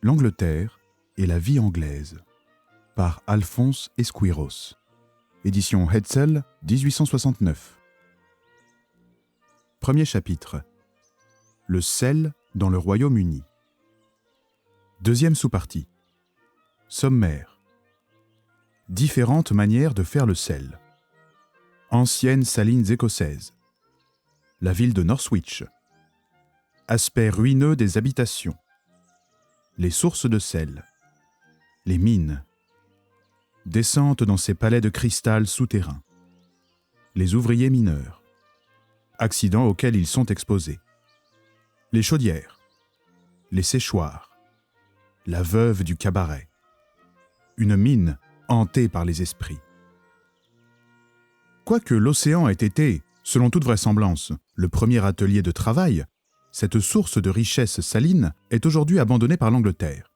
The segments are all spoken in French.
L'Angleterre et la vie anglaise, par Alphonse Esquiros. Édition Hetzel, 1869. Premier chapitre. Le sel dans le Royaume-Uni. Deuxième sous-partie. Sommaire. Différentes manières de faire le sel. Anciennes salines écossaises. La ville de Northwich. Aspect ruineux des habitations. Les sources de sel. Les mines. Descente dans ces palais de cristal souterrains. Les ouvriers mineurs. Accidents auxquels ils sont exposés. Les chaudières. Les séchoirs. La veuve du cabaret. Une mine hantée par les esprits. Quoique l'océan ait été, selon toute vraisemblance, le premier atelier de travail, cette source de richesse saline est aujourd'hui abandonnée par l'Angleterre.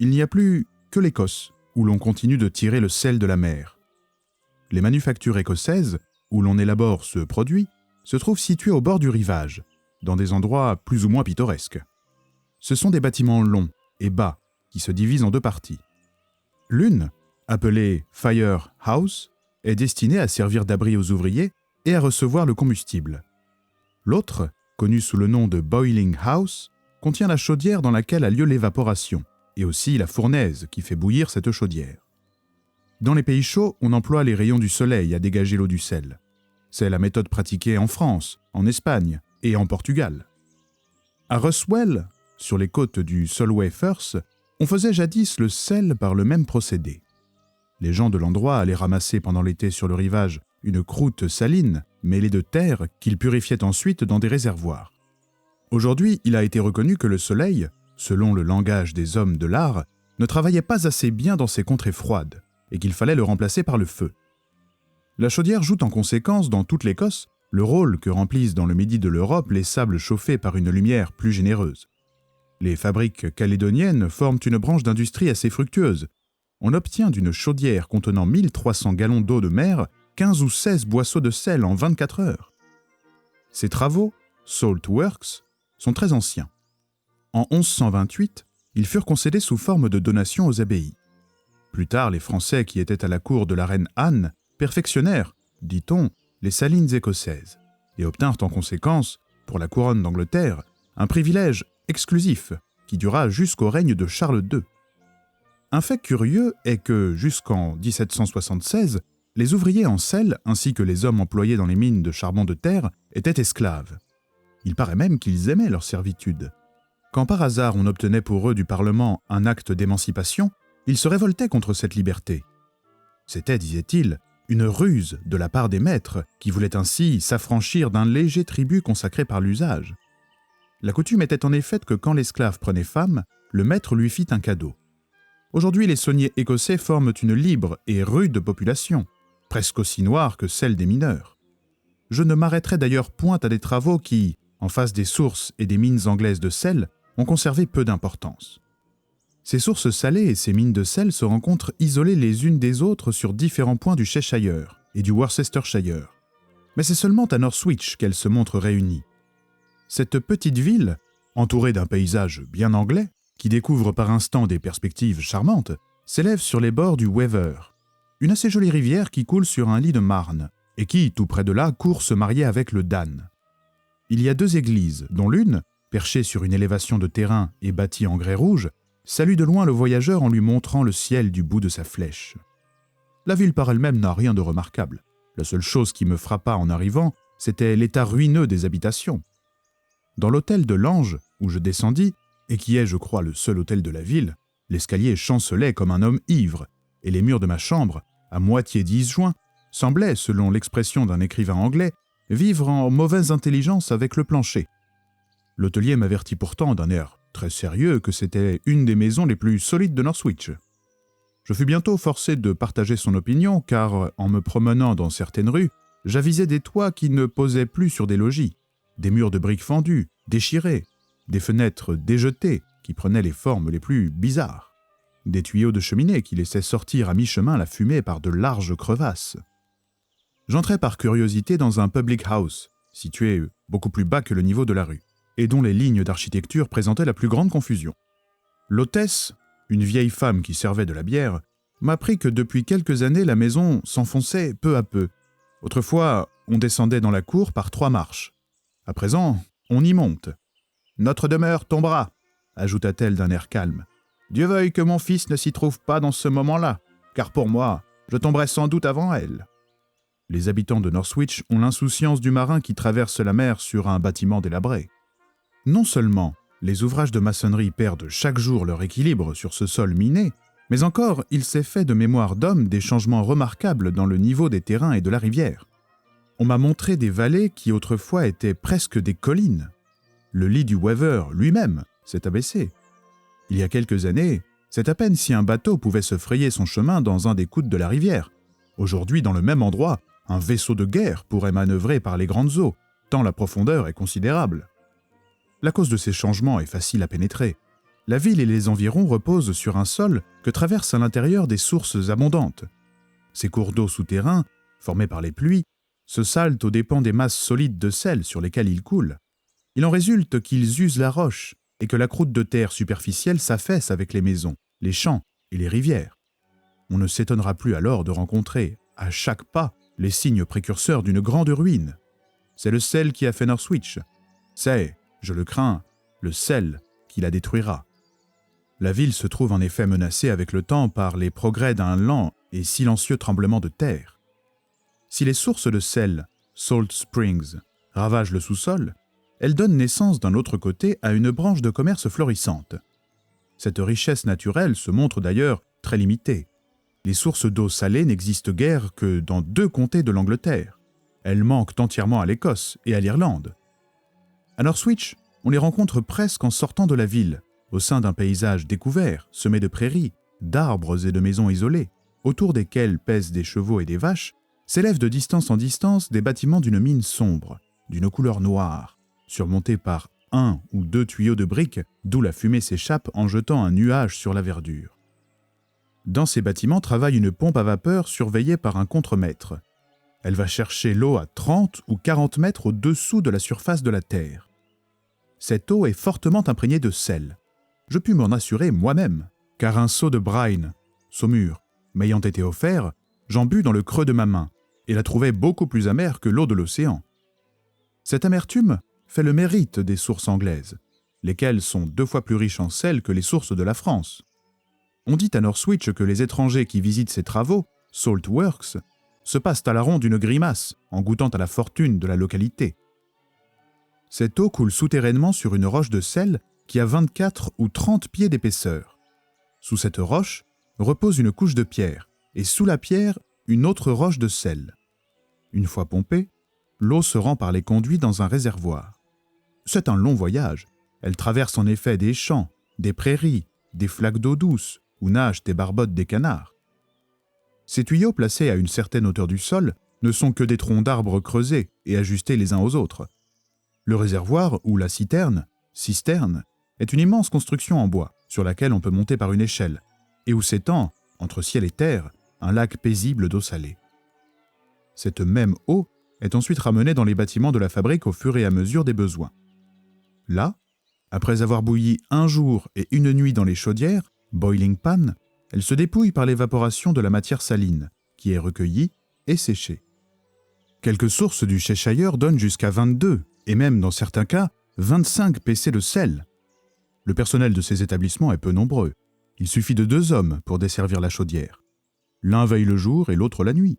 Il n'y a plus que l'Écosse, où l'on continue de tirer le sel de la mer. Les manufactures écossaises, où l'on élabore ce produit, se trouvent situées au bord du rivage, dans des endroits plus ou moins pittoresques. Ce sont des bâtiments longs et bas, qui se divisent en deux parties. L'une, appelée Fire House, est destinée à servir d'abri aux ouvriers et à recevoir le combustible. L'autre, connue sous le nom de Boiling House, contient la chaudière dans laquelle a lieu l'évaporation, et aussi la fournaise qui fait bouillir cette chaudière. Dans les pays chauds, on emploie les rayons du soleil à dégager l'eau du sel. C'est la méthode pratiquée en France, en Espagne et en Portugal. À Roswell, sur les côtes du Solway Firth, on faisait jadis le sel par le même procédé. Les gens de l'endroit allaient ramasser pendant l'été sur le rivage une croûte saline mêlée de terre qu'ils purifiaient ensuite dans des réservoirs. Aujourd'hui, il a été reconnu que le soleil, selon le langage des hommes de l'art, ne travaillait pas assez bien dans ces contrées froides et qu'il fallait le remplacer par le feu. La chaudière joue en conséquence dans toute l'Écosse le rôle que remplissent dans le midi de l'Europe les sables chauffés par une lumière plus généreuse. Les fabriques calédoniennes forment une branche d'industrie assez fructueuse. On obtient d'une chaudière contenant 1300 gallons d'eau de mer 15 ou 16 boisseaux de sel en 24 heures. Ces travaux, Salt Works, sont très anciens. En 1128, ils furent concédés sous forme de donation aux abbayes. Plus tard, les Français qui étaient à la cour de la reine Anne perfectionnèrent, dit-on, les salines écossaises et obtinrent en conséquence, pour la couronne d'Angleterre, un privilège exclusif qui dura jusqu'au règne de Charles II. Un fait curieux est que, jusqu'en 1776, les ouvriers en sel, ainsi que les hommes employés dans les mines de charbon de terre, étaient esclaves. Il paraît même qu'ils aimaient leur servitude. Quand par hasard on obtenait pour eux du Parlement un acte d'émancipation, ils se révoltaient contre cette liberté. C'était, disait-il, une ruse de la part des maîtres qui voulaient ainsi s'affranchir d'un léger tribut consacré par l'usage. La coutume était en effet que quand l'esclave prenait femme, le maître lui fit un cadeau. Aujourd'hui, les sauniers écossais forment une libre et rude population, presque aussi noire que celle des mineurs. Je ne m'arrêterai d'ailleurs point à des travaux qui, en face des sources et des mines anglaises de sel, ont conservé peu d'importance. Ces sources salées et ces mines de sel se rencontrent isolées les unes des autres sur différents points du Cheshire et du Worcestershire. Mais c'est seulement à Northwich qu'elles se montrent réunies. Cette petite ville, entourée d'un paysage bien anglais, qui découvre par instants des perspectives charmantes, s'élève sur les bords du Weaver, une assez jolie rivière qui coule sur un lit de marne, et qui, tout près de là, court se marier avec le Dan. Il y a deux églises, dont l'une, perchée sur une élévation de terrain et bâtie en grès rouge, salue de loin le voyageur en lui montrant le ciel du bout de sa flèche. La ville par elle-même n'a rien de remarquable. La seule chose qui me frappa en arrivant, c'était l'état ruineux des habitations. Dans l'hôtel de l'Ange, où je descendis, et qui est, je crois, le seul hôtel de la ville, l'escalier chancelait comme un homme ivre, et les murs de ma chambre, à moitié disjoints, semblaient, selon l'expression d'un écrivain anglais, vivre en mauvaise intelligence avec le plancher. L'hôtelier m'avertit pourtant d'un air très sérieux que c'était une des maisons les plus solides de Northwich. Je fus bientôt forcé de partager son opinion, car, en me promenant dans certaines rues, j'avisai des toits qui ne posaient plus sur des logis, des murs de briques fendus, déchirés, des fenêtres déjetées qui prenaient les formes les plus bizarres, des tuyaux de cheminée qui laissaient sortir à mi-chemin la fumée par de larges crevasses. J'entrai par curiosité dans un public house, situé beaucoup plus bas que le niveau de la rue, et dont les lignes d'architecture présentaient la plus grande confusion. L'hôtesse, une vieille femme qui servait de la bière, m'apprit que depuis quelques années la maison s'enfonçait peu à peu. Autrefois, on descendait dans la cour par 3 marches. À présent, on y monte. « Notre demeure tombera », ajouta-t-elle d'un air calme. « Dieu veuille que mon fils ne s'y trouve pas dans ce moment-là, car pour moi, je tomberai sans doute avant elle. » Les habitants de Northwich ont l'insouciance du marin qui traverse la mer sur un bâtiment délabré. Non seulement les ouvrages de maçonnerie perdent chaque jour leur équilibre sur ce sol miné, mais encore il s'est fait de mémoire d'homme des changements remarquables dans le niveau des terrains et de la rivière. On m'a montré des vallées qui autrefois étaient presque des collines. Le lit du Weaver lui-même s'est abaissé. Il y a quelques années, c'est à peine si un bateau pouvait se frayer son chemin dans un des coudes de la rivière. Aujourd'hui, dans le même endroit, un vaisseau de guerre pourrait manœuvrer par les grandes eaux, tant la profondeur est considérable. La cause de ces changements est facile à pénétrer. La ville et les environs reposent sur un sol que traversent à l'intérieur des sources abondantes. Ces cours d'eau souterrains, formés par les pluies, se salent aux dépens des masses solides de sel sur lesquelles ils coulent. Il en résulte qu'ils usent la roche et que la croûte de terre superficielle s'affaisse avec les maisons, les champs et les rivières. On ne s'étonnera plus alors de rencontrer, à chaque pas, les signes précurseurs d'une grande ruine. C'est le sel qui a fait Northwich. C'est, je le crains, le sel qui la détruira. La ville se trouve en effet menacée avec le temps par les progrès d'un lent et silencieux tremblement de terre. Si les sources de sel, Salt Springs, ravagent le sous-sol, elles donnent naissance d'un autre côté à une branche de commerce florissante. Cette richesse naturelle se montre d'ailleurs très limitée. Les sources d'eau salée n'existent guère que dans 2 comtés de l'Angleterre. Elles manquent entièrement à l'Écosse et à l'Irlande. À Northwich, on les rencontre presque en sortant de la ville, au sein d'un paysage découvert, semé de prairies, d'arbres et de maisons isolées, autour desquelles pèsent des chevaux et des vaches, s'élèvent de distance en distance des bâtiments d'une mine sombre, d'une couleur noire, surmontés par 1 ou 2 tuyaux de briques, d'où la fumée s'échappe en jetant un nuage sur la verdure. Dans ces bâtiments travaille une pompe à vapeur surveillée par un contremaître. Elle va chercher l'eau à 30 ou 40 mètres au-dessous de la surface de la terre. Cette eau est fortement imprégnée de sel. Je pus m'en assurer moi-même, car un seau de brine, saumure, m'ayant été offert, j'en bus dans le creux de ma main, et la trouvai beaucoup plus amère que l'eau de l'océan. Cette amertume fait le mérite des sources anglaises, lesquelles sont 2 fois plus riches en sel que les sources de la France. On dit à Northwich que les étrangers qui visitent ces travaux, Salt Works, se passent à la ronde une grimace en goûtant à la fortune de la localité. Cette eau coule souterrainement sur une roche de sel qui a 24 ou 30 pieds d'épaisseur. Sous cette roche repose une couche de pierre, et sous la pierre, une autre roche de sel. Une fois pompée, l'eau se rend par les conduits dans un réservoir. C'est un long voyage. Elle traverse en effet des champs, des prairies, des flaques d'eau douce, où nagent et barbotent des canards. Ces tuyaux placés à une certaine hauteur du sol ne sont que des troncs d'arbres creusés et ajustés les uns aux autres. Le réservoir, ou la cisterne, est une immense construction en bois, sur laquelle on peut monter par une échelle, et où s'étend, entre ciel et terre, un lac paisible d'eau salée. Cette même eau est ensuite ramenée dans les bâtiments de la fabrique au fur et à mesure des besoins. Là, après avoir bouilli 1 jour et 1 nuit dans les chaudières, boiling pan, elle se dépouille par l'évaporation de la matière saline, qui est recueillie et séchée. Quelques sources du Cheshire donnent jusqu'à 22, et même dans certains cas, 25 pc de sel. Le personnel de ces établissements est peu nombreux. Il suffit de 2 hommes pour desservir la chaudière. L'un veille le jour et l'autre la nuit.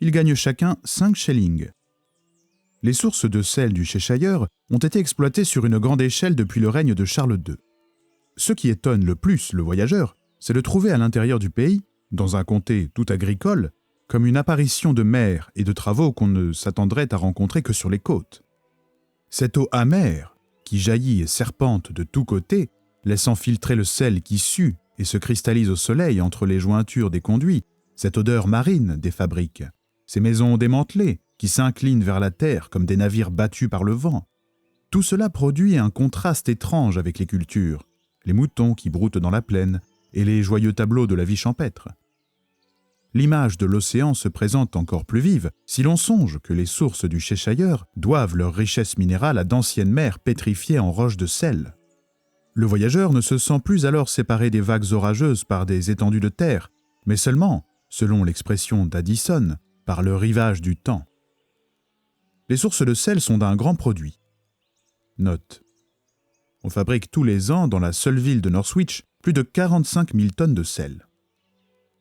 Ils gagnent chacun 5 shillings. Les sources de sel du Cheshire ont été exploitées sur une grande échelle depuis le règne de Charles II. Ce qui étonne le plus le voyageur, c'est de trouver à l'intérieur du pays, dans un comté tout agricole, comme une apparition de mer et de travaux qu'on ne s'attendrait à rencontrer que sur les côtes. Cette eau amère, qui jaillit et serpente de tous côtés, laissant filtrer le sel qui sue et se cristallise au soleil entre les jointures des conduits, cette odeur marine des fabriques, ces maisons démantelées qui s'inclinent vers la terre comme des navires battus par le vent. Tout cela produit un contraste étrange avec les cultures, les moutons qui broutent dans la plaine et les joyeux tableaux de la vie champêtre. L'image de l'océan se présente encore plus vive si l'on songe que les sources du Cheshire doivent leur richesse minérale à d'anciennes mers pétrifiées en roches de sel. Le voyageur ne se sent plus alors séparé des vagues orageuses par des étendues de terre, mais seulement, selon l'expression d'Addison, par le rivage du temps. Les sources de sel sont d'un grand produit. Note. On fabrique tous les ans dans la seule ville de Northwich plus de 45 000 tonnes de sel.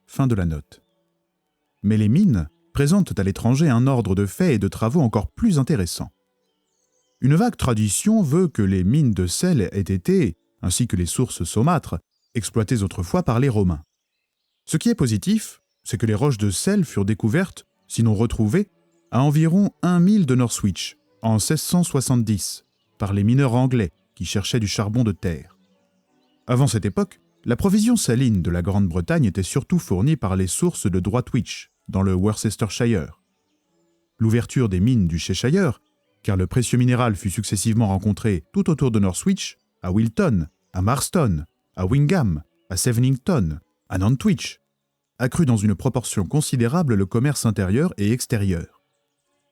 Fin de la note. Mais les mines présentent à l'étranger un ordre de faits et de travaux encore plus intéressant. Une vague tradition veut que les mines de sel aient été, ainsi que les sources saumâtres, exploitées autrefois par les Romains. Ce qui est positif, c'est que les roches de sel furent découvertes, sinon retrouvées, à environ 1 mille de Northwich, en 1670, par les mineurs anglais qui cherchaient du charbon de terre. Avant cette époque, la provision saline de la Grande-Bretagne était surtout fournie par les sources de Droitwich, dans le Worcestershire. L'ouverture des mines du Cheshire, car le précieux minéral fut successivement rencontré tout autour de Northwich, à Wilton, à Marston, à Wingham, à Sevenington, à Nantwich, accrut dans une proportion considérable le commerce intérieur et extérieur.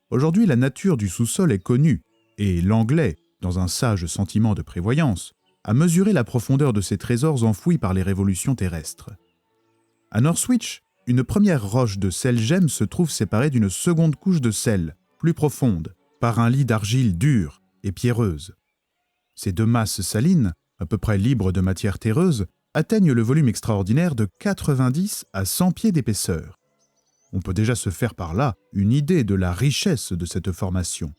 Aujourd'hui, la nature du sous-sol est connue, et l'Anglais, dans un sage sentiment de prévoyance, a mesuré la profondeur de ces trésors enfouis par les révolutions terrestres. À Northwich, une première roche de sel-gemme se trouve séparée d'une seconde couche de sel, plus profonde, par un lit d'argile dure et pierreuse. Ces deux masses salines, à peu près libres de matière terreuse, atteignent le volume extraordinaire de 90 à 100 pieds d'épaisseur. On peut déjà se faire par là une idée de la richesse de cette formation.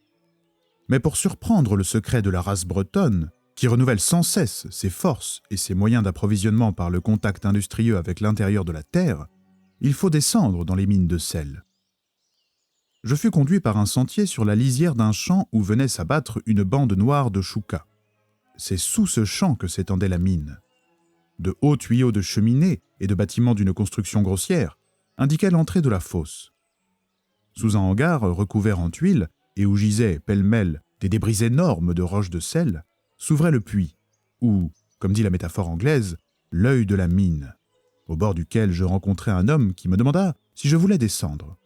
Mais pour surprendre le secret de la race bretonne, qui renouvelle sans cesse ses forces et ses moyens d'approvisionnement par le contact industrieux avec l'intérieur de la terre, il faut descendre dans les mines de sel. Je fus conduit par un sentier sur la lisière d'un champ où venait s'abattre une bande noire de choucas. C'est sous ce champ que s'étendait la mine. De hauts tuyaux de cheminée et de bâtiments d'une construction grossière indiquaient l'entrée de la fosse. Sous un hangar recouvert en tuiles et où gisaient pêle-mêle des débris énormes de roches de sel, s'ouvrait le puits, ou, comme dit la métaphore anglaise, l'œil de la mine, au bord duquel je rencontrai un homme qui me demanda si je voulais descendre.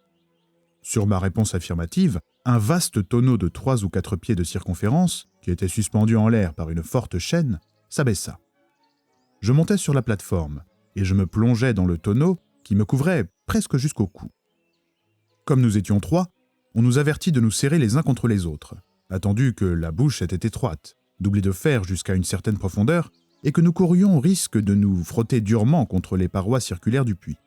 Sur ma réponse affirmative, un vaste tonneau de 3 ou 4 pieds de circonférence, qui était suspendu en l'air par une forte chaîne, s'abaissa. Je montai sur la plateforme, et je me plongeai dans le tonneau qui me couvrait presque jusqu'au cou. Comme nous étions 3, on nous avertit de nous serrer les uns contre les autres, attendu que la bouche était étroite, doublée de fer jusqu'à une certaine profondeur, et que nous courions au risque de nous frotter durement contre les parois circulaires du puits.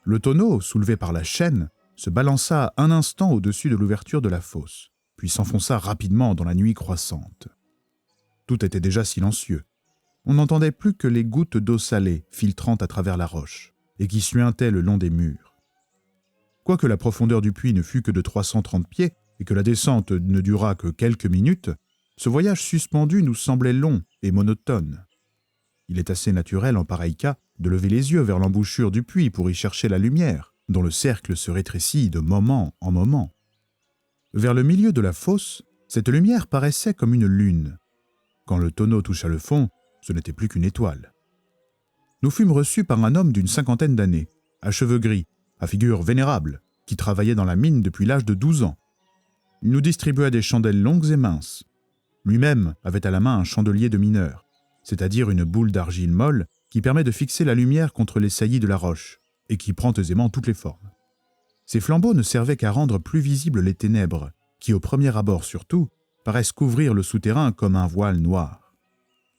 Le tonneau, soulevé par la chaîne, se balança un instant au-dessus de l'ouverture de la fosse, puis s'enfonça rapidement dans la nuit croissante. Tout était déjà silencieux. On n'entendait plus que les gouttes d'eau salée filtrant à travers la roche, et qui suintaient le long des murs. Quoique la profondeur du puits ne fût que de 330 pieds, et que la descente ne durât que quelques minutes, ce voyage suspendu nous semblait long et monotone. Il est assez naturel en pareil cas de lever les yeux vers l'embouchure du puits pour y chercher la lumière, dont le cercle se rétrécit de moment en moment. Vers le milieu de la fosse, cette lumière paraissait comme une lune. Quand le tonneau toucha le fond, ce n'était plus qu'une étoile. Nous fûmes reçus par un homme d'une 50aine d'années, à cheveux gris, à figure vénérable, qui travaillait dans la mine depuis l'âge de 12 ans. Il nous distribua des chandelles longues et minces. Lui-même avait à la main un chandelier de mineur, c'est-à-dire une boule d'argile molle qui permet de fixer la lumière contre les saillies de la roche et qui prend aisément toutes les formes. Ces flambeaux ne servaient qu'à rendre plus visibles les ténèbres, qui, au premier abord surtout, paraissent couvrir le souterrain comme un voile noir.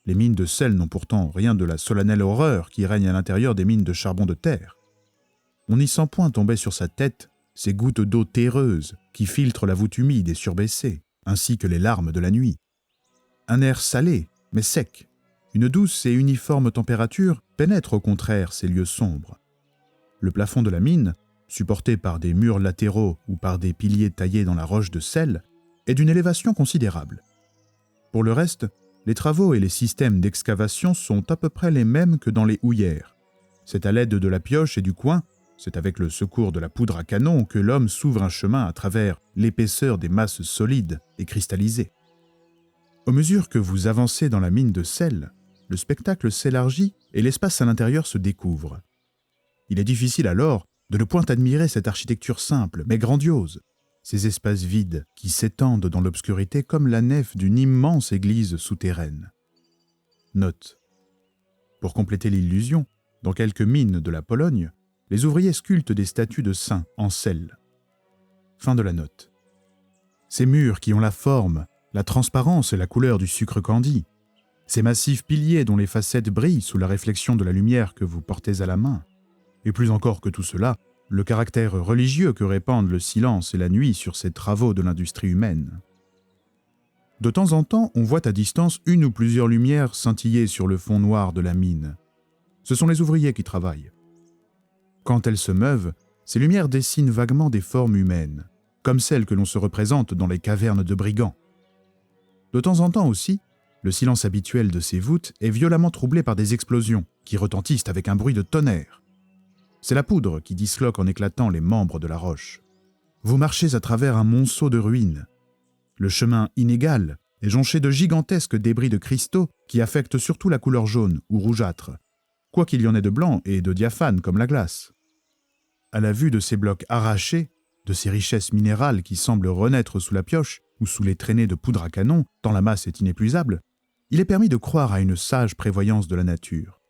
Les mines de sel n'ont pourtant rien de la solennelle horreur qui règne à l'intérieur des mines de charbon de terre. On n'y sent point tomber sur sa tête ces gouttes d'eau terreuse qui filtrent la voûte humide et surbaissée, ainsi que les larmes de la nuit. Un air salé, mais sec, une douce et uniforme température pénètre au contraire ces lieux sombres. Le plafond de la mine, supporté par des murs latéraux ou par des piliers taillés dans la roche de sel, est d'une élévation considérable. Pour le reste, les travaux et les systèmes d'excavation sont à peu près les mêmes que dans les houillères. C'est à l'aide de la pioche et du coin, c'est avec le secours de la poudre à canon que l'homme s'ouvre un chemin à travers l'épaisseur des masses solides et cristallisées. Au mesure que vous avancez dans la mine de sel, le spectacle s'élargit et l'espace à l'intérieur se découvre. Il est difficile alors de ne point admirer cette architecture simple mais grandiose, ces espaces vides qui s'étendent dans l'obscurité comme la nef d'une immense église souterraine. Note. Pour compléter l'illusion, dans quelques mines de la Pologne, les ouvriers sculptent des statues de saints en sel. Fin de la note. Ces murs qui ont la forme, la transparence et la couleur du sucre candi, ces massifs piliers dont les facettes brillent sous la réflexion de la lumière que vous portez à la main, et plus encore que tout cela, le caractère religieux que répandent le silence et la nuit sur ces travaux de l'industrie humaine. De temps en temps, on voit à distance une ou plusieurs lumières scintiller sur le fond noir de la mine. Ce sont les ouvriers qui travaillent. Quand elles se meuvent, ces lumières dessinent vaguement des formes humaines, comme celles que l'on se représente dans les cavernes de brigands. De temps en temps aussi, le silence habituel de ces voûtes est violemment troublé par des explosions qui retentissent avec un bruit de tonnerre. C'est la poudre qui disloque en éclatant les membres de la roche. Vous marchez à travers un monceau de ruines. Le chemin inégal est jonché de gigantesques débris de cristaux qui affectent surtout la couleur jaune ou rougeâtre, quoiqu'il y en ait de blanc et de diaphane comme la glace. À la vue de ces blocs arrachés, de ces richesses minérales qui semblent renaître sous la pioche ou sous les traînées de poudre à canon, tant la masse est inépuisable, il est permis de croire à une sage prévoyance de la nature.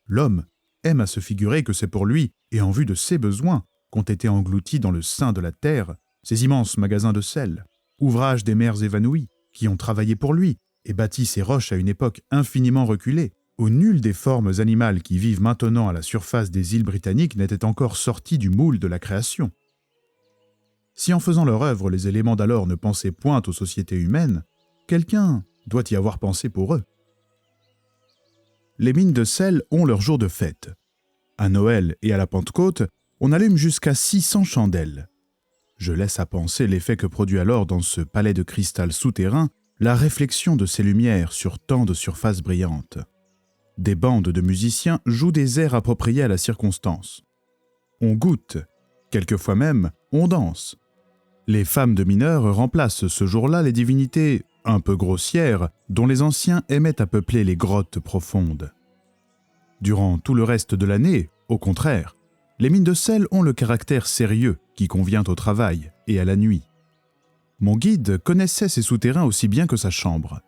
L'homme aime à se figurer que c'est pour lui, et en vue de ses besoins, qu'ont été engloutis dans le sein de la terre ces immenses magasins de sel, ouvrages des mers évanouies, qui ont travaillé pour lui et bâti ces roches à une époque infiniment reculée, où nulle des formes animales qui vivent maintenant à la surface des îles britanniques n'était encore sortie du moule de la création. Si en faisant leur œuvre les éléments d'alors ne pensaient point aux sociétés humaines, quelqu'un doit y avoir pensé pour eux. Les mines de sel ont leur jour de fête. À Noël et à la Pentecôte, on allume jusqu'à 600 chandelles. Je laisse à penser l'effet que produit alors dans ce palais de cristal souterrain la réflexion de ces lumières sur tant de surfaces brillantes. Des bandes de musiciens jouent des airs appropriés à la circonstance. On goûte, quelquefois même, on danse. Les femmes de mineurs remplacent ce jour-là les divinités un peu grossières dont les anciens aimaient à peupler les grottes profondes. Durant tout le reste de l'année, au contraire, les mines de sel ont le caractère sérieux qui convient au travail et à la nuit. Mon guide connaissait ces souterrains aussi bien que sa chambre.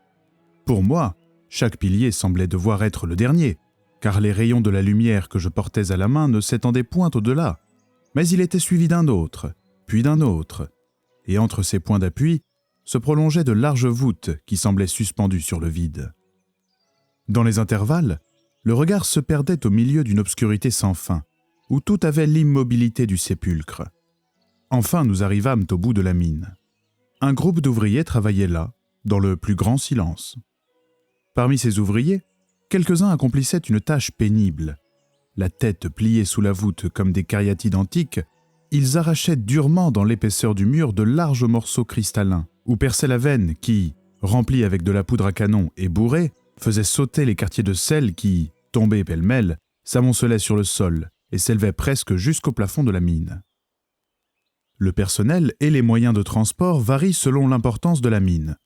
Pour moi, chaque pilier semblait devoir être le dernier, car les rayons de la lumière que je portais à la main ne s'étendaient point au-delà, mais il était suivi d'un autre, puis d'un autre, et entre ces points d'appui se prolongeaient de larges voûtes qui semblaient suspendues sur le vide. Dans les intervalles, le regard se perdait au milieu d'une obscurité sans fin, où tout avait l'immobilité du sépulcre. Enfin, nous arrivâmes au bout de la mine. Un groupe d'ouvriers travaillait là, dans le plus grand silence. Parmi ces ouvriers, quelques-uns accomplissaient une tâche pénible. La tête pliée sous la voûte comme des cariatides antiques, ils arrachaient durement dans l'épaisseur du mur de larges morceaux cristallins, ou perçaient la veine qui, remplie avec de la poudre à canon et bourrée, faisait sauter les quartiers de sel qui, tombés pêle-mêle, s'amoncelaient sur le sol et s'élevaient presque jusqu'au plafond de la mine. Le personnel et les moyens de transport varient selon l'importance de la mine.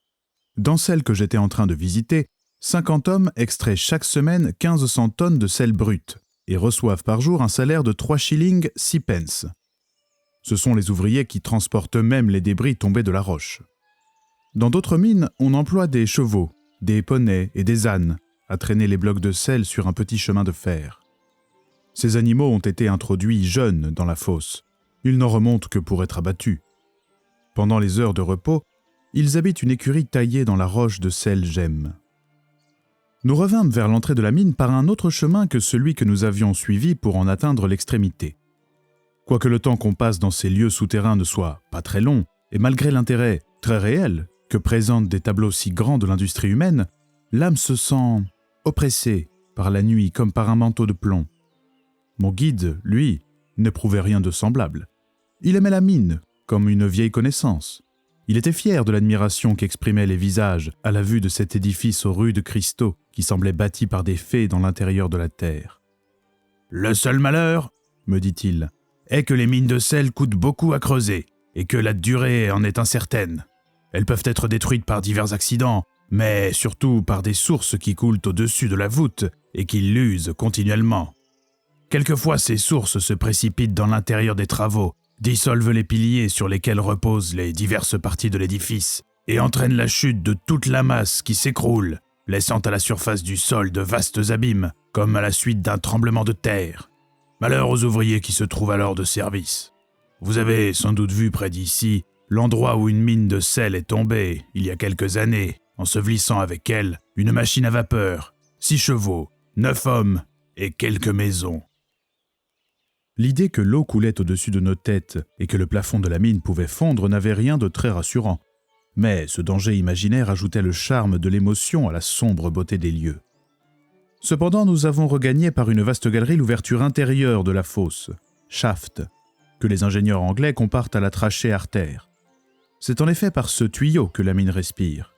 Dans celle que j'étais en train de visiter, 50 hommes extraient chaque semaine 1500 tonnes de sel brut et reçoivent par jour un salaire de 3 shillings 6 pence. Ce sont les ouvriers qui transportent eux-mêmes les débris tombés de la roche. Dans d'autres mines, on emploie des chevaux, des poneys et des ânes à traîner les blocs de sel sur un petit chemin de fer. Ces animaux ont été introduits jeunes dans la fosse. Ils n'en remontent que pour être abattus. Pendant les heures de repos, ils habitent une écurie taillée dans la roche de sel gemme. Nous revînmes vers l'entrée de la mine par un autre chemin que celui que nous avions suivi pour en atteindre l'extrémité. Quoique le temps qu'on passe dans ces lieux souterrains ne soit pas très long, et malgré l'intérêt très réel que présentent des tableaux si grands de l'industrie humaine, l'âme se sent oppressée par la nuit comme par un manteau de plomb. Mon guide, lui, n'éprouvait rien de semblable. Il aimait la mine comme une vieille connaissance. Il était fier de l'admiration qu'exprimaient les visages à la vue de cet édifice aux rudes cristaux qui semblait bâti par des fées dans l'intérieur de la terre. « Le seul malheur, me dit-il, est que les mines de sel coûtent beaucoup à creuser et que la durée en est incertaine. Elles peuvent être détruites par divers accidents, mais surtout par des sources qui coulent au-dessus de la voûte et qui l'usent continuellement. Quelquefois, ces sources se précipitent dans l'intérieur des travaux, dissolvent les piliers sur lesquels reposent les diverses parties de l'édifice et entraînent la chute de toute la masse qui s'écroule laissant à la surface du sol de vastes abîmes, comme à la suite d'un tremblement de terre. Malheur aux ouvriers qui se trouvent alors de service. Vous avez sans doute vu près d'ici l'endroit où une mine de sel est tombée, il y a quelques années, ensevelissant avec elle une machine à vapeur, 6 chevaux, 9 hommes et quelques maisons. L'idée que l'eau coulait au-dessus de nos têtes et que le plafond de la mine pouvait fondre n'avait rien de très rassurant. Mais ce danger imaginaire ajoutait le charme de l'émotion à la sombre beauté des lieux. Cependant, nous avons regagné par une vaste galerie l'ouverture intérieure de la fosse, shaft, que les ingénieurs anglais comparent à la trachée artère. C'est en effet par ce tuyau que la mine respire.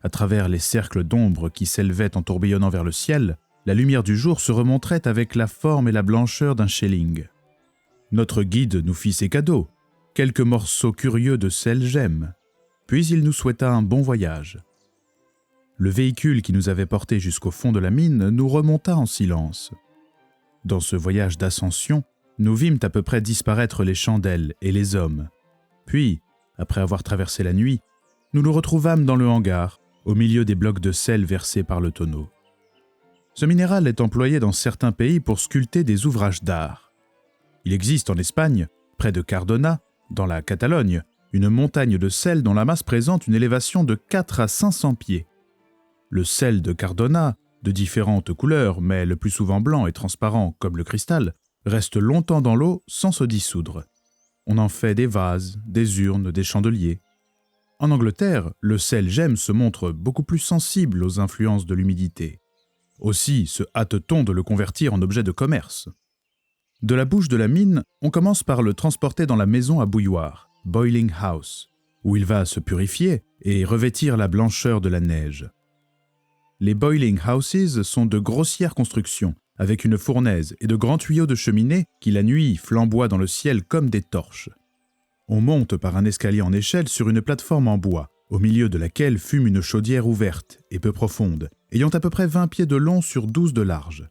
À travers les cercles d'ombre qui s'élevaient en tourbillonnant vers le ciel, la lumière du jour se remontrait avec la forme et la blancheur d'un Schelling. Notre guide nous fit ses cadeaux, quelques morceaux curieux de sel gemme, puis il nous souhaita un bon voyage. Le véhicule qui nous avait portés jusqu'au fond de la mine nous remonta en silence. Dans ce voyage d'ascension, nous vîmes à peu près disparaître les chandelles et les hommes. Puis, après avoir traversé la nuit, nous nous retrouvâmes dans le hangar, au milieu des blocs de sel versés par le tonneau. Ce minéral est employé dans certains pays pour sculpter des ouvrages d'art. Il existe en Espagne, près de Cardona, dans la Catalogne, une montagne de sel dont la masse présente une élévation de 4 à 500 pieds. Le sel de Cardona, de différentes couleurs, mais le plus souvent blanc et transparent comme le cristal, reste longtemps dans l'eau sans se dissoudre. On en fait des vases, des urnes, des chandeliers. En Angleterre, le sel gemme se montre beaucoup plus sensible aux influences de l'humidité. Aussi se hâte-t-on de le convertir en objet de commerce. De la bouche de la mine, on commence par le transporter dans la maison à bouilloire, Boiling House, où il va se purifier et revêtir la blancheur de la neige. Les Boiling Houses sont de grossières constructions, avec une fournaise et de grands tuyaux de cheminée qui la nuit flamboient dans le ciel comme des torches. On monte par un escalier en échelle sur une plateforme en bois, au milieu de laquelle fume une chaudière ouverte et peu profonde, ayant à peu près 20 pieds de long sur 12 de large.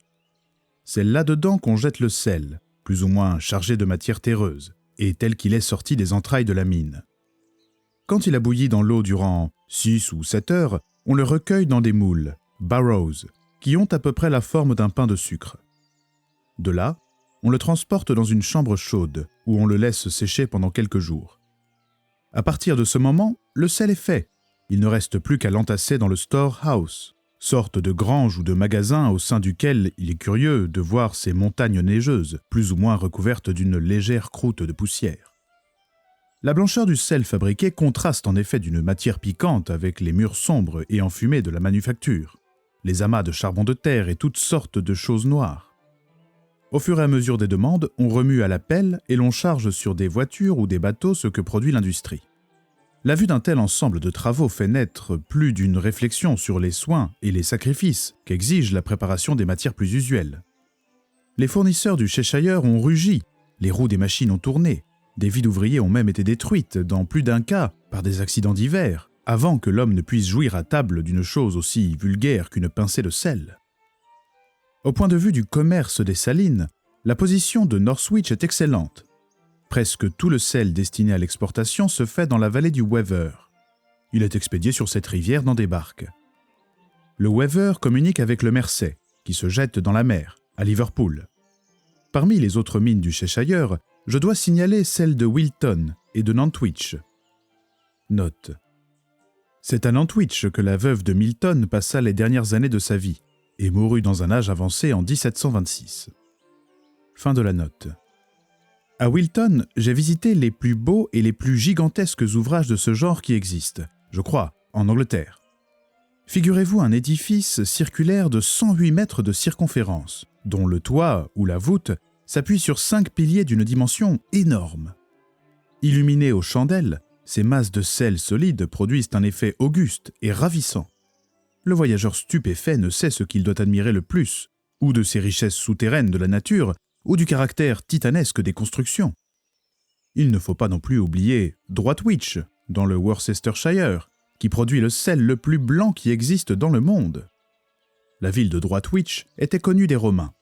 C'est là-dedans qu'on jette le sel, plus ou moins chargé de matière terreuse, et tel qu'il est sorti des entrailles de la mine. Quand il a bouilli dans l'eau durant 6 ou 7 heures, on le recueille dans des moules, barrows, qui ont à peu près la forme d'un pain de sucre. De là, on le transporte dans une chambre chaude, où on le laisse sécher pendant quelques jours. À partir de ce moment, le sel est fait. Il ne reste plus qu'à l'entasser dans le storehouse, sorte de grange ou de magasin au sein duquel il est curieux de voir ces montagnes neigeuses, plus ou moins recouvertes d'une légère croûte de poussière. La blancheur du sel fabriqué contraste en effet d'une matière piquante avec les murs sombres et enfumés de la manufacture, les amas de charbon de terre et toutes sortes de choses noires. Au fur et à mesure des demandes, on remue à la pelle et l'on charge sur des voitures ou des bateaux ce que produit l'industrie. La vue d'un tel ensemble de travaux fait naître plus d'une réflexion sur les soins et les sacrifices qu'exige la préparation des matières plus usuelles. Les fournisseurs du Cheshire ont rugi, les roues des machines ont tourné, des vies d'ouvriers ont même été détruites, dans plus d'un cas, par des accidents divers, avant que l'homme ne puisse jouir à table d'une chose aussi vulgaire qu'une pincée de sel. Au point de vue du commerce des salines, la position de Northwich est excellente. Presque tout le sel destiné à l'exportation se fait dans la vallée du Wever. Il est expédié sur cette rivière dans des barques. Le Wever communique avec le Mersey, qui se jette dans la mer, à Liverpool. Parmi les autres mines du Cheshire, je dois signaler celle de Wilton et de Nantwich. Note. C'est à Nantwich que la veuve de Milton passa les dernières années de sa vie et mourut dans un âge avancé en 1726. Fin de la note. À Wilton, j'ai visité les plus beaux et les plus gigantesques ouvrages de ce genre qui existent, je crois, en Angleterre. Figurez-vous un édifice circulaire de 108 mètres de circonférence, dont le toit ou la voûte s'appuie sur 5 piliers d'une dimension énorme. Illuminés aux chandelles, ces masses de sel solide produisent un effet auguste et ravissant. Le voyageur stupéfait ne sait ce qu'il doit admirer le plus, ou de ces richesses souterraines de la nature, ou du caractère titanesque des constructions. Il ne faut pas non plus oublier Droitwich, dans le Worcestershire, qui produit le sel le plus blanc qui existe dans le monde. La ville de Droitwich était connue des Romains.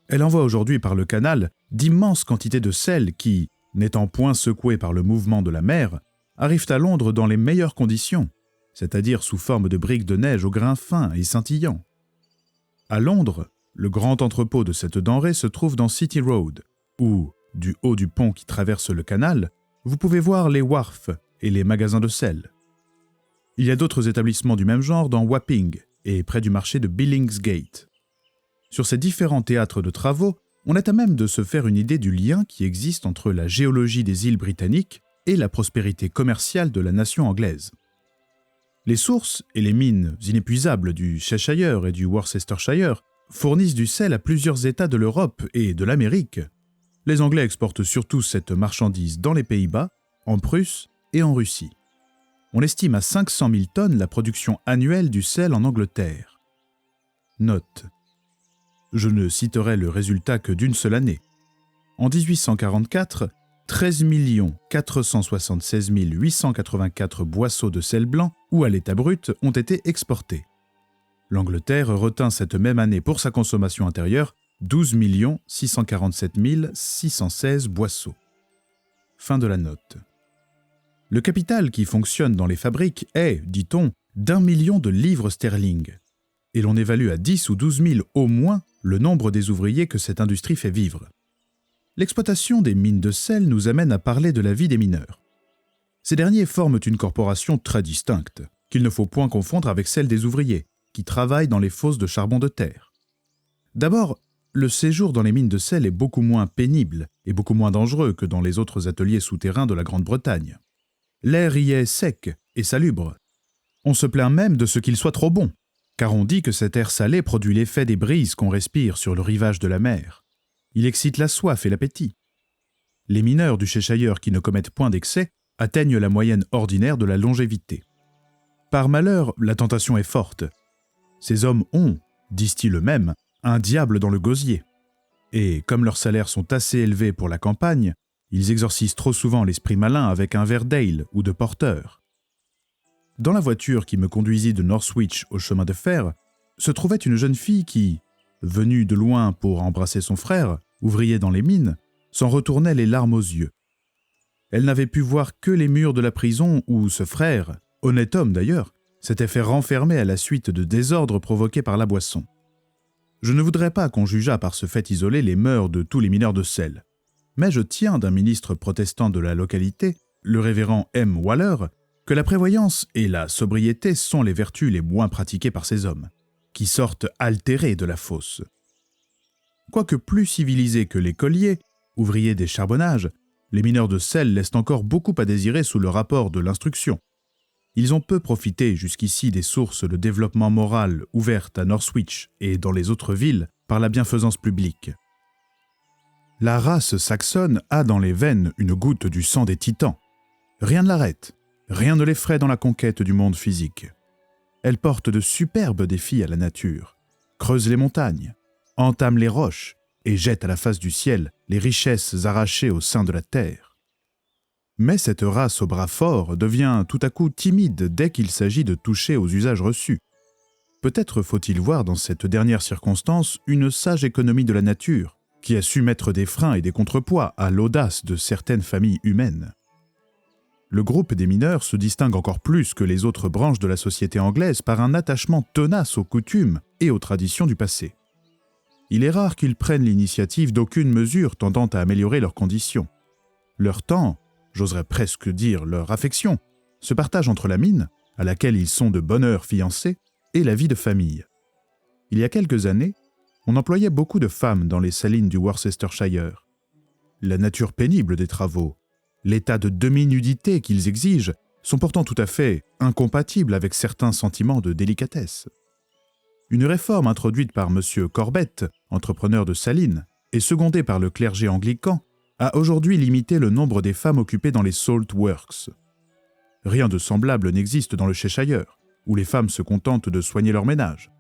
Elle envoie aujourd'hui par le canal d'immenses quantités de sel qui, n'étant point secouées par le mouvement de la mer, arrivent à Londres dans les meilleures conditions, c'est-à-dire sous forme de briques de neige au grain fin et scintillant. À Londres, le grand entrepôt de cette denrée se trouve dans City Road, où, du haut du pont qui traverse le canal, vous pouvez voir les wharfs et les magasins de sel. Il y a d'autres établissements du même genre dans Wapping et près du marché de Billingsgate. Sur ces différents théâtres de travaux, on est à même de se faire une idée du lien qui existe entre la géologie des îles britanniques et la prospérité commerciale de la nation anglaise. Les sources et les mines inépuisables du Cheshire et du Worcestershire fournissent du sel à plusieurs États de l'Europe et de l'Amérique. Les Anglais exportent surtout cette marchandise dans les Pays-Bas, en Prusse et en Russie. On estime à 500 000 tonnes la production annuelle du sel en Angleterre. Note. Je ne citerai le résultat que d'une seule année. En 1844, 13 476 884 boisseaux de sel blanc ou à l'état brut ont été exportés. L'Angleterre retint cette même année pour sa consommation intérieure 12 647 616 boisseaux. Fin de la note. Le capital qui fonctionne dans les fabriques est, dit-on, d'1 million de livres sterling, et l'on évalue à 10 ou 12 000 au moins le nombre des ouvriers que cette industrie fait vivre. L'exploitation des mines de sel nous amène à parler de la vie des mineurs. Ces derniers forment une corporation très distincte, qu'il ne faut point confondre avec celle des ouvriers, qui travaillent dans les fosses de charbon de terre. D'abord, le séjour dans les mines de sel est beaucoup moins pénible et beaucoup moins dangereux que dans les autres ateliers souterrains de la Grande-Bretagne. L'air y est sec et salubre. On se plaint même de ce qu'il soit trop bon, car on dit que cet air salé produit l'effet des brises qu'on respire sur le rivage de la mer. Il excite la soif et l'appétit. Les mineurs du Cheshire qui ne commettent point d'excès atteignent la moyenne ordinaire de la longévité. Par malheur, la tentation est forte. Ces hommes ont, disent-ils eux-mêmes, un diable dans le gosier. Et comme leurs salaires sont assez élevés pour la campagne, ils exorcisent trop souvent l'esprit malin avec un verre d'ale ou de porter. Dans la voiture qui me conduisit de Northwich au chemin de fer, se trouvait une jeune fille qui, venue de loin pour embrasser son frère, ouvrier dans les mines, s'en retournait les larmes aux yeux. Elle n'avait pu voir que les murs de la prison où ce frère, honnête homme d'ailleurs, s'était fait renfermer à la suite de désordres provoqués par la boisson. Je ne voudrais pas qu'on jugeât par ce fait isolé les mœurs de tous les mineurs de sel, mais je tiens d'un ministre protestant de la localité, le révérend M. Waller, que la prévoyance et la sobriété sont les vertus les moins pratiquées par ces hommes, qui sortent altérés de la fosse. Quoique plus civilisés que les colliers, ouvriers des charbonnages, les mineurs de sel laissent encore beaucoup à désirer sous le rapport de l'instruction. Ils ont peu profité jusqu'ici des sources de développement moral ouvertes à Northwich et dans les autres villes par la bienfaisance publique. La race saxonne a dans les veines une goutte du sang des titans. Rien ne l'arrête, rien ne l'effraie dans la conquête du monde physique. Elle porte de superbes défis à la nature, creuse les montagnes, entame les roches et jette à la face du ciel les richesses arrachées au sein de la terre. Mais cette race au bras fort devient tout à coup timide dès qu'il s'agit de toucher aux usages reçus. Peut-être faut-il voir dans cette dernière circonstance une sage économie de la nature, qui a su mettre des freins et des contrepoids à l'audace de certaines familles humaines. Le groupe des mineurs se distingue encore plus que les autres branches de la société anglaise par un attachement tenace aux coutumes et aux traditions du passé. Il est rare qu'ils prennent l'initiative d'aucune mesure tendant à améliorer leurs conditions. Leur temps, j'oserais presque dire leur affection, se partage entre la mine, à laquelle ils sont de bonne heure fiancés, et la vie de famille. Il y a quelques années, on employait beaucoup de femmes dans les salines du Worcestershire. La nature pénible des travaux, l'état de demi-nudité qu'ils exigent, sont pourtant tout à fait incompatibles avec certains sentiments de délicatesse. Une réforme introduite par M. Corbett, entrepreneur de salines, et secondée par le clergé anglican, a aujourd'hui limité le nombre des femmes occupées dans les salt works. Rien de semblable n'existe dans le Cheshire, où les femmes se contentent de soigner leur ménage.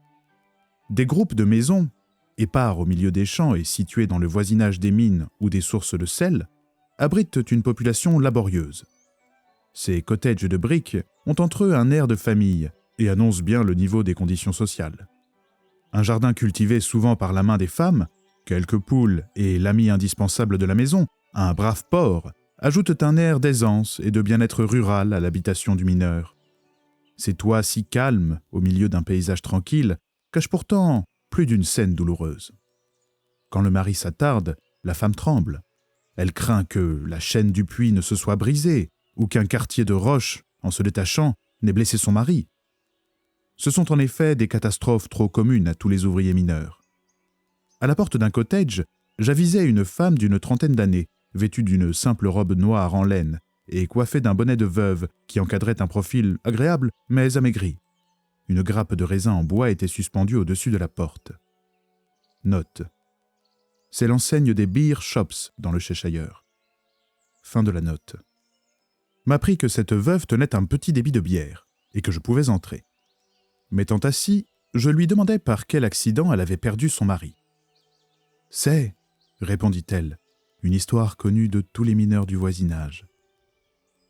Des groupes de maisons, épars au milieu des champs et situés dans le voisinage des mines ou des sources de sel, abritent une population laborieuse. Ces cottages de briques ont entre eux un air de famille et annoncent bien le niveau des conditions sociales. Un jardin cultivé souvent par la main des femmes, quelques poules et l'ami indispensable de la maison, un brave porc, ajoutent un air d'aisance et de bien-être rural à l'habitation du mineur. Ces toits si calmes, au milieu d'un paysage tranquille, cachent pourtant plus d'une scène douloureuse. Quand le mari s'attarde, la femme tremble. Elle craint que la chaîne du puits ne se soit brisée ou qu'un quartier de roche, en se détachant, n'ait blessé son mari. Ce sont en effet des catastrophes trop communes à tous les ouvriers mineurs. À la porte d'un cottage, j'avisai une femme d'une trentaine d'années, vêtue d'une simple robe noire en laine et coiffée d'un bonnet de veuve qui encadrait un profil agréable mais amaigri. Une grappe de raisin en bois était suspendue au-dessus de la porte. Note. C'est l'enseigne des Beer Shops dans le Cheshire. Fin de la note. M'apprit que cette veuve tenait un petit débit de bière et que je pouvais entrer. M'étant assis, je lui demandai par quel accident elle avait perdu son mari. « C'est, répondit-elle, une histoire connue de tous les mineurs du voisinage.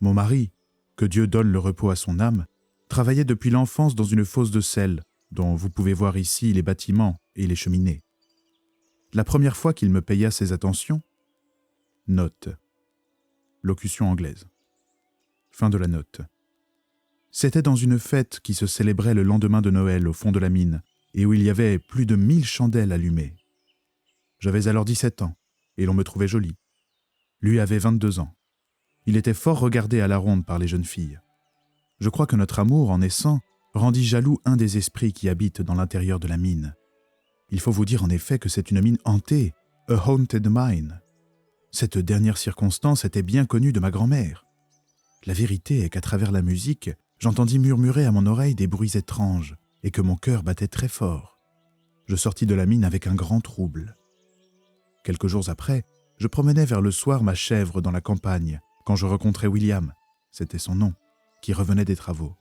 Mon mari, que Dieu donne le repos à son âme, travaillait depuis l'enfance dans une fosse de sel, dont vous pouvez voir ici les bâtiments et les cheminées. La première fois qu'il me paya ses attentions, note, locution anglaise. Fin de la note. C'était dans une fête qui se célébrait le lendemain de Noël au fond de la mine et où il y avait plus de 1000 chandelles allumées. J'avais alors 17 ans et l'on me trouvait jolie. Lui avait 22 ans. Il était fort regardé à la ronde par les jeunes filles. Je crois que notre amour, en naissant, rendit jaloux un des esprits qui habitent dans l'intérieur de la mine. Il faut vous dire en effet que c'est une mine hantée, a haunted mine. Cette dernière circonstance était bien connue de ma grand-mère. La vérité est qu'à travers la musique, j'entendis murmurer à mon oreille des bruits étranges et que mon cœur battait très fort. Je sortis de la mine avec un grand trouble. Quelques jours après, je promenais vers le soir ma chèvre dans la campagne quand je rencontrai William, c'était son nom, qui revenait des travaux.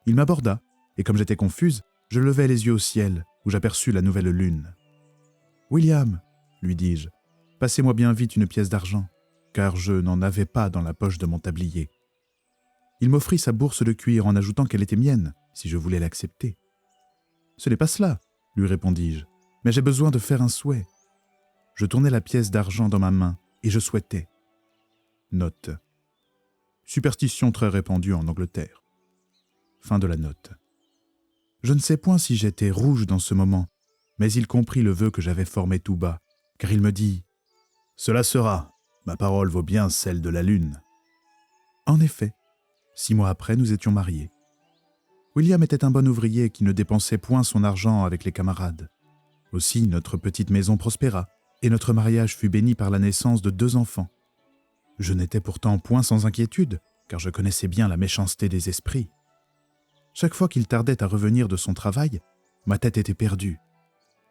Il m'aborda et comme j'étais confuse, je levai les yeux au ciel où j'aperçus la nouvelle lune. « William, lui dis-je, passez-moi bien vite une pièce d'argent, car je n'en avais pas dans la poche de mon tablier. » Il m'offrit sa bourse de cuir en ajoutant qu'elle était mienne, si je voulais l'accepter. « Ce n'est pas cela, lui répondis-je, mais j'ai besoin de faire un souhait. » Je tournai la pièce d'argent dans ma main et je souhaitais. Note. Superstition très répandue en Angleterre. Fin de la note. Je ne sais point si j'étais rouge dans ce moment, mais il comprit le vœu que j'avais formé tout bas, car il me dit « Cela sera, ma parole vaut bien celle de la lune. » En effet, 6 mois après, nous étions mariés. William était un bon ouvrier qui ne dépensait point son argent avec les camarades. Aussi, notre petite maison prospéra, et notre mariage fut béni par la naissance de 2 enfants. Je n'étais pourtant point sans inquiétude, car je connaissais bien la méchanceté des esprits. Chaque fois qu'il tardait à revenir de son travail, ma tête était perdue.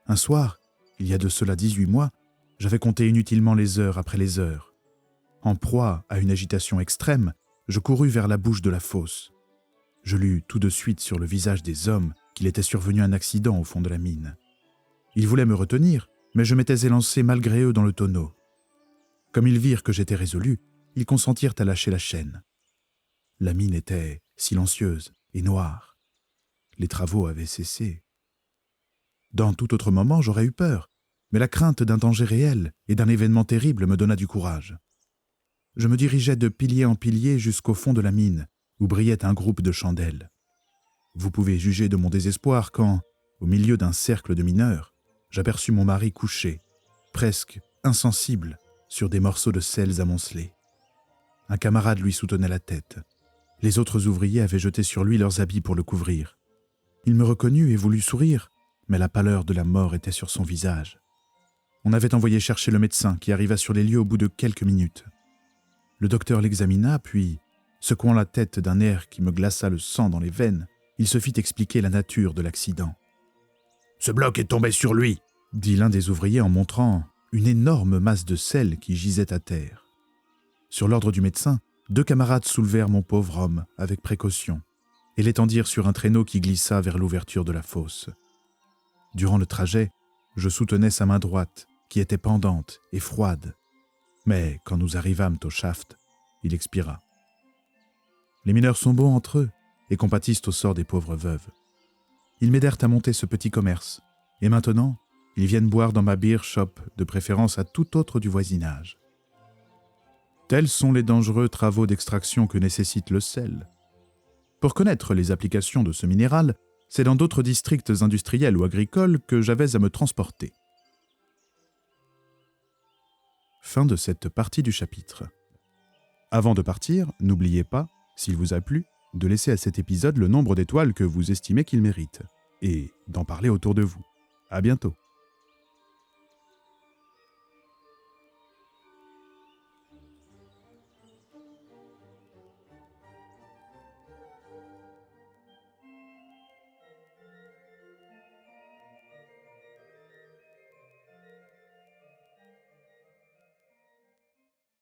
Un soir, il y a de cela 18 mois, j'avais compté inutilement les heures après les heures. En proie à une agitation extrême, je courus vers la bouche de la fosse. Je lus tout de suite sur le visage des hommes qu'il était survenu un accident au fond de la mine. Ils voulaient me retenir, mais je m'étais élancé malgré eux dans le tonneau. Comme ils virent que j'étais résolu, ils consentirent à lâcher la chaîne. La mine était silencieuse et noire. Les travaux avaient cessé. Dans tout autre moment, j'aurais eu peur, mais la crainte d'un danger réel et d'un événement terrible me donna du courage. Je me dirigeais de pilier en pilier jusqu'au fond de la mine, où brillait un groupe de chandelles. Vous pouvez juger de mon désespoir quand, au milieu d'un cercle de mineurs, j'aperçus mon mari couché, presque insensible, sur des morceaux de sels amoncelés. Un camarade lui soutenait la tête. Les autres ouvriers avaient jeté sur lui leurs habits pour le couvrir. Il me reconnut et voulut sourire, mais la pâleur de la mort était sur son visage. On avait envoyé chercher le médecin qui arriva sur les lieux au bout de quelques minutes. Le docteur l'examina, puis, secouant la tête d'un air qui me glaça le sang dans les veines, il se fit expliquer la nature de l'accident. « Ce bloc est tombé sur lui !» dit l'un des ouvriers en montrant une énorme masse de sel qui gisait à terre. Sur l'ordre du médecin, 2 camarades soulevèrent mon pauvre homme avec précaution et l'étendirent sur un traîneau qui glissa vers l'ouverture de la fosse. Durant le trajet, je soutenais sa main droite, qui était pendante et froide. Mais quand nous arrivâmes au shaft, il expira. Les mineurs sont bons entre eux et compatissent au sort des pauvres veuves. Ils m'aidèrent à monter ce petit commerce, et maintenant, ils viennent boire dans ma beer shop, de préférence à tout autre du voisinage. Tels sont les dangereux travaux d'extraction que nécessite le sel. Pour connaître les applications de ce minéral, c'est dans d'autres districts industriels ou agricoles que j'avais à me transporter. Fin de cette partie du chapitre. Avant de partir, n'oubliez pas, s'il vous a plu, de laisser à cet épisode le nombre d'étoiles que vous estimez qu'il mérite, et d'en parler autour de vous. À bientôt.